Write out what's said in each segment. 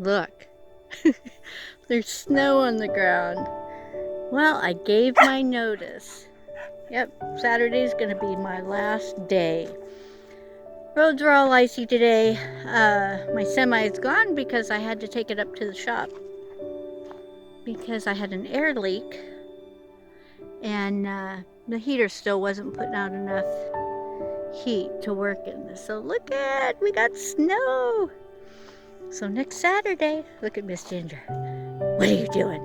Look, there's snow on the ground. Well, I gave my notice. Yep, Saturday's gonna be my last day. Roads are all icy today. My semi is gone because I had to take it up to the shop because I had an air leak and the heater still wasn't putting out enough heat to work in this. So look at, we got snow. So next Saturday, look at Miss Ginger. What are you doing?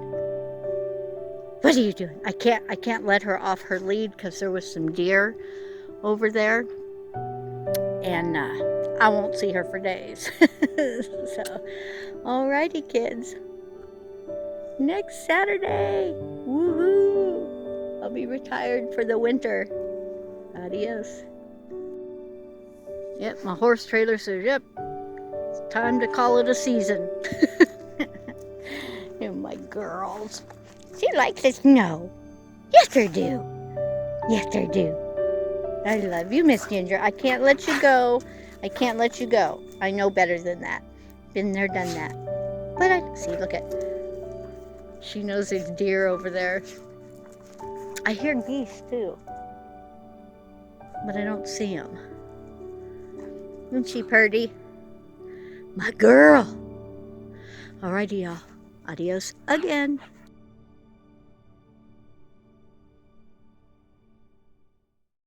What are you doing? I can't let her off her lead because there was some deer over there, and I won't see her for days. So, alrighty, kids. Next Saturday, woohoo! I'll be retired for the winter. Adios. Yep, my horse trailer says, yep, it's time to call it a season. And my girls. She likes the snow. Yes, I do. Yes, I do. I love you, Miss Ginger. I can't let you go. I can't let you go. I know better than that. Been there, done that. But I see, look at. She knows there's deer over there. I hear geese too, but I don't see them. Isn't she pretty? My girl. Alrighty, y'all. Adios again.